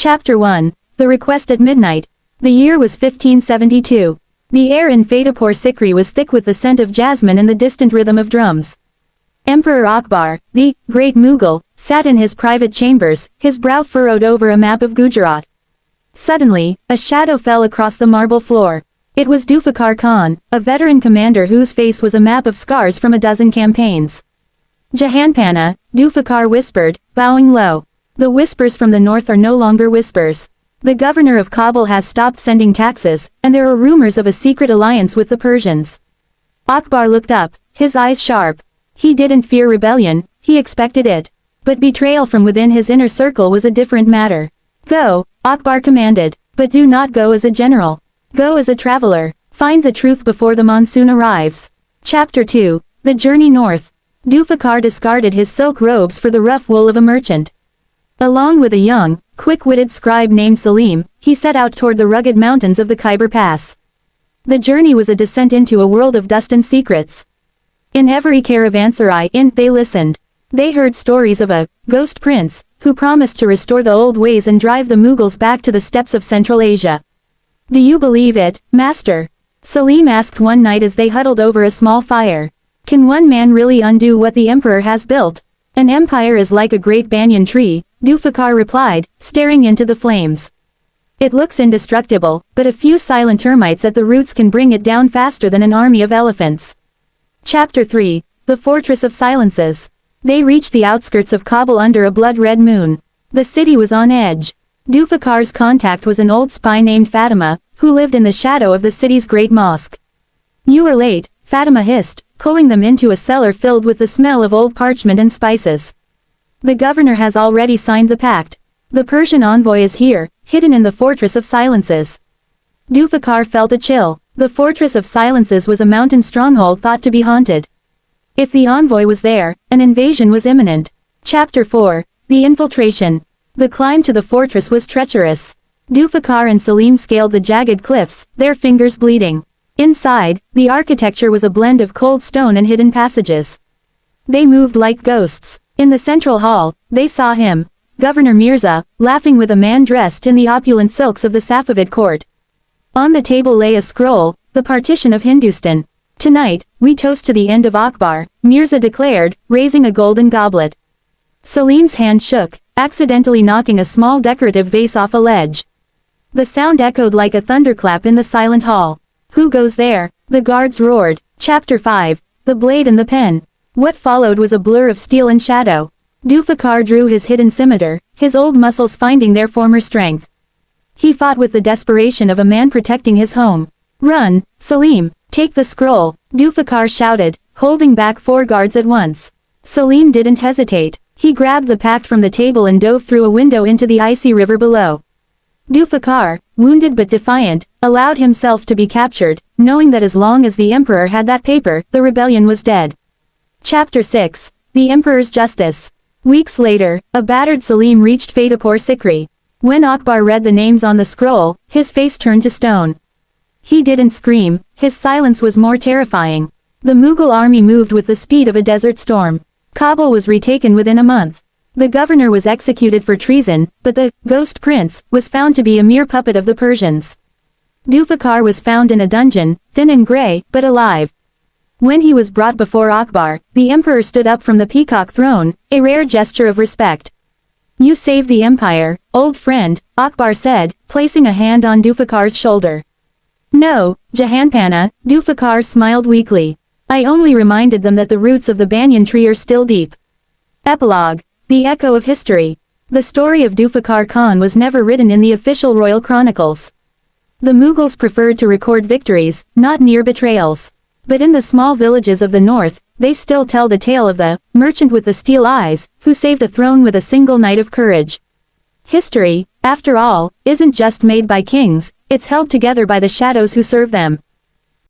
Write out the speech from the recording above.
Chapter 1. The Request at Midnight. The year was 1572. The air in Fatehpur Sikri was thick with the scent of jasmine and the distant rhythm of drums. Emperor Akbar, the great Mughal, sat in his private chambers, his brow furrowed over a map of Gujarat. Suddenly, a shadow fell across the marble floor. It was Zulfikar Khan, a veteran commander whose face was a map of scars from a dozen campaigns. Jahanpana, Zulfikar whispered, bowing low. The whispers from the north are no longer whispers. The governor of Kabul has stopped sending taxes, and there are rumors of a secret alliance with the Persians. Akbar looked up, his eyes sharp. He didn't fear rebellion, he expected it. But betrayal from within his inner circle was a different matter. Go, Akbar commanded, but do not go as a general. Go as a traveler. Find the truth before the monsoon arrives. Chapter 2. The Journey North. Zulfikar discarded his silk robes for the rough wool of a merchant. Along with a young, quick-witted scribe named Salim, he set out toward the rugged mountains of the Khyber Pass. The journey was a descent into a world of dust and secrets. In every caravanserai they listened. They heard stories of a ghost prince, who promised to restore the old ways and drive the Mughals back to the steppes of Central Asia. Do you believe it, master? Salim asked one night as they huddled over a small fire. Can one man really undo what the emperor has built? An empire is like a great banyan tree, Zulfikar replied, staring into the flames. It looks indestructible, but a few silent termites at the roots can bring it down faster than an army of elephants. Chapter 3. The Fortress of Silences. They reached the outskirts of Kabul under a blood-red moon. The city was on edge. Zulfikar's contact was an old spy named Fatima, who lived in the shadow of the city's great mosque. You are late, Fatima hissed, pulling them into a cellar filled with the smell of old parchment and spices. The governor has already signed the pact. The Persian envoy is here, hidden in the Fortress of Silences. Zulfikar felt a chill. The Fortress of Silences was a mountain stronghold thought to be haunted. If the envoy was there, an invasion was imminent. Chapter 4. The Infiltration. The climb to the fortress was treacherous. Zulfikar and Salim scaled the jagged cliffs, their fingers bleeding. Inside, the architecture was a blend of cold stone and hidden passages. They moved like ghosts. In the central hall, they saw him, Governor Mirza, laughing with a man dressed in the opulent silks of the Safavid court. On the table lay a scroll, the partition of Hindustan. Tonight, we toast to the end of Akbar, Mirza declared, raising a golden goblet. Salim's hand shook, accidentally knocking a small decorative vase off a ledge. The sound echoed like a thunderclap in the silent hall. Who goes there? The guards roared. Chapter 5. The Blade and the Pen. What followed was a blur of steel and shadow. Zulfikar drew his hidden scimitar, his old muscles finding their former strength. He fought with the desperation of a man protecting his home. Run, Salim, take the scroll, Zulfikar shouted, holding back 4 guards at once. Salim didn't hesitate. He grabbed the pact from the table and dove through a window into the icy river below. Zulfikar, wounded but defiant, allowed himself to be captured, knowing that as long as the emperor had that paper, the rebellion was dead. Chapter 6. The Emperor's Justice. Weeks later, a battered Salim reached Fatehpur Sikri. When Akbar read the names on the scroll, his face turned to stone. He didn't scream, his silence was more terrifying. The Mughal army moved with the speed of a desert storm. Kabul was retaken within a month. The governor was executed for treason, but the ghost prince was found to be a mere puppet of the Persians. Zulfikar was found in a dungeon, thin and grey, but alive. When he was brought before Akbar, the emperor stood up from the Peacock throne, a rare gesture of respect. You saved the empire, old friend, Akbar said, placing a hand on Zulfikar's shoulder. No, Jahanpana, Zulfikar smiled weakly. I only reminded them that the roots of the banyan tree are still deep. Epilogue. The Echo of History. The story of Zulfikar Khan was never written in the official royal chronicles. The Mughals preferred to record victories, not near betrayals. But in the small villages of the north, they still tell the tale of the merchant with the steel eyes, who saved a throne with a single night of courage. History, after all, isn't just made by kings, it's held together by the shadows who serve them.